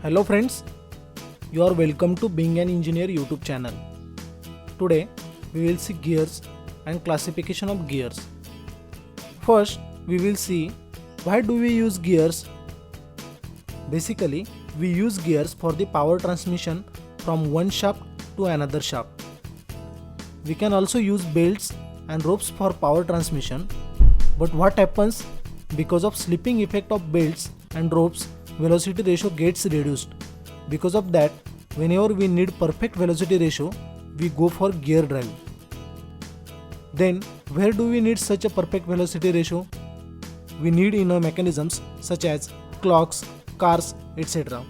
Hello friends, you are welcome to Being an Engineer YouTube channel. Today we will see gears and classification of gears. First we will see why do we use gears. Basically we use gears for the power transmission from one shaft to another shaft. We can also use belts and ropes for power transmission, but what happens because of slipping effect of belts and ropes, velocity ratio gets reduced. Because of that, whenever we need perfect velocity ratio, we go for gear drive. Then where do we need such a perfect velocity ratio? We need in our mechanisms such as clocks, cars, etc.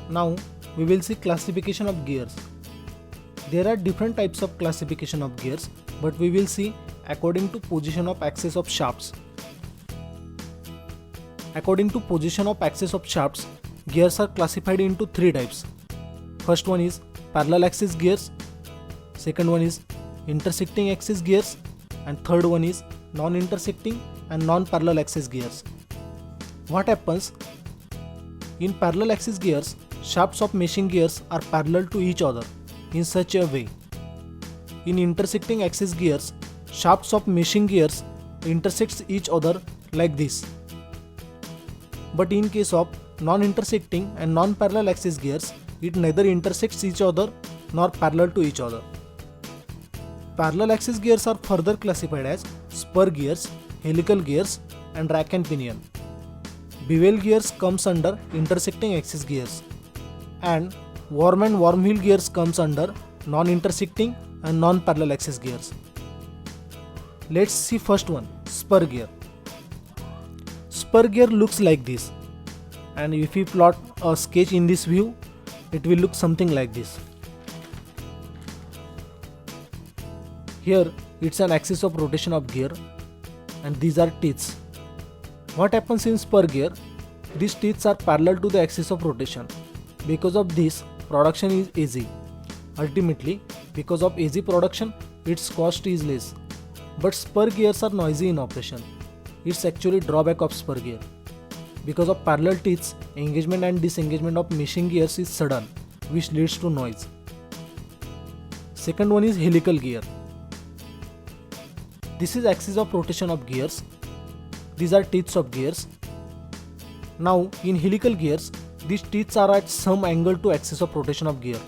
Now we will see classification of gears. There are different types of classification of gears, but we will see according to position of axis of shafts. According to position of axis of shafts, gears are classified into three types. First one is parallel axis gears, second one is intersecting axis gears, and third one is non-intersecting and non-parallel axis gears. What happens? In parallel axis gears, shafts of meshing gears are parallel to each other in such a way. In intersecting axis gears, shafts of meshing gears intersects each other like this. But in case of non-intersecting and non-parallel axis gears, it neither intersects each other nor parallel to each other. Parallel axis gears are further classified as spur gears, helical gears, and rack and pinion. Bevel gears comes under intersecting axis gears, and worm and wormhole gears comes under non-intersecting and non-parallel axis gears. Let's see first one, spur gear. Spur gear looks like this, and if we plot a sketch in this view, it will look something like this. Here it's an axis of rotation of gear, and these are teeths. What happens in spur gear? These teeths are parallel to the axis of rotation. Because of this, production is easy. Ultimately, because of easy production, its cost is less. But spur gears are noisy in operation. It's actually drawback of spur gear. Because of parallel teeths, engagement and disengagement of meshing gears is sudden, which leads to noise. Second one is helical gear. This is axis of rotation of gears. These are teeths of gears. Now in helical gears, these teeths are at some angle to axis of rotation of gear.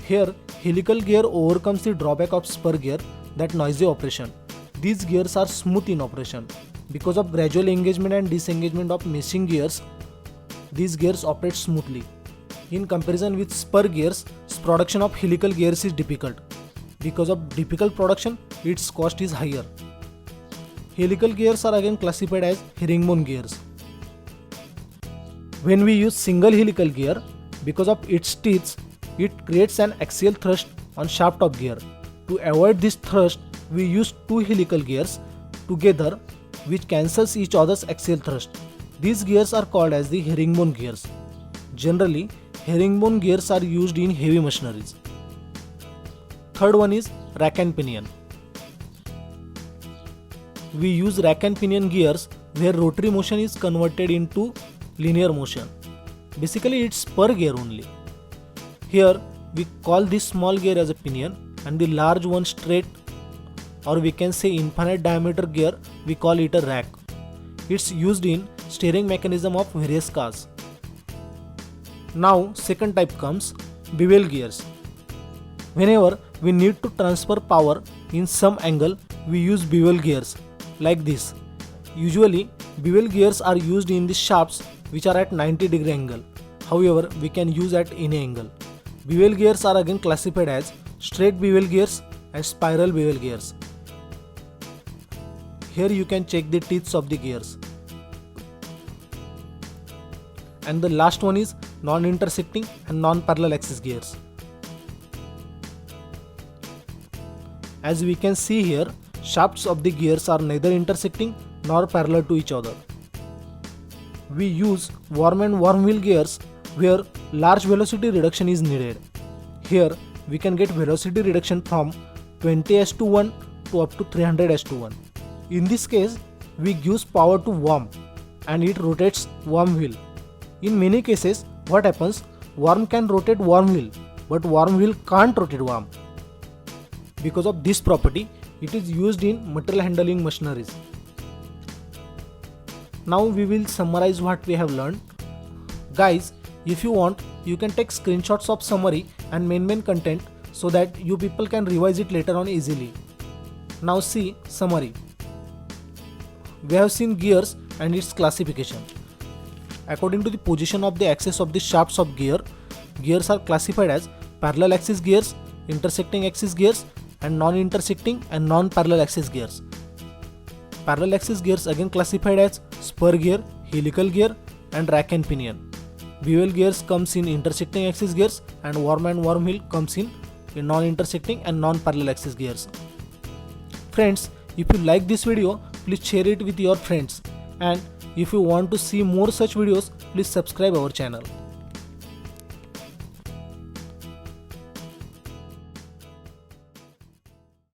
Here helical gear overcomes the drawback of spur gear, that noisy operation. These gears are smooth in operation. Because of gradual engagement and disengagement of meshing gears, these gears operate smoothly. In comparison with spur gears, production of helical gears is difficult. Because of difficult production, its cost is higher. Helical gears are again classified as herringbone gears. When we use single helical gear, because of its teeths, it creates an axial thrust on shaft of gear. To avoid this thrust, we use two helical gears together, which cancels each other's axial thrust. These gears are called as the herringbone gears. Generally, herringbone gears are used in heavy machineries. Third one is rack and pinion. We use rack and pinion gears where rotary motion is converted into linear motion. Basically it's spur gear only. Here we call this small gear as a pinion, and the large one straight, or we can say infinite diameter gear, we call it a rack. It's used in steering mechanism of various cars. Now second type comes bevel gears. Whenever we need to transfer power in some angle, we use bevel gears like this. Usually bevel gears are used in the shafts which are at 90-degree angle. However, we can use at any angle. Bevel gears are again classified as straight bevel gears and spiral bevel gears. Here you can check the teeths of the gears. And the last one is non-intersecting and non-parallel axis gears. As we can see here, shafts of the gears are neither intersecting nor parallel to each other. We use worm and wormhole gears where large velocity reduction is needed. Here we can get velocity reduction from 20s/1 to up to 300s/1. In this case, we give power to worm and it rotates worm wheel. In many cases, what happens? Worm can rotate worm wheel, but worm wheel can't rotate worm. Because of this property, it is used in material handling machineries. Now we will summarize what we have learned. Guys, if you want, you can take screenshots of summary and main content so that you people can revise it later on easily. Now see summary. We have seen gears and its classification. According to the position of the axis of the shafts of gears are classified as parallel axis gears, intersecting axis gears, and non-intersecting and non-parallel axis gears. Parallel axis gears again classified as spur gear, helical gear, and rack and pinion. Bevel gears comes in intersecting axis gears, and worm wheel comes in non-intersecting and non-parallel axis gears. Friends, if you like this video, please share it with your friends, and if you want to see more such videos, please subscribe our channel.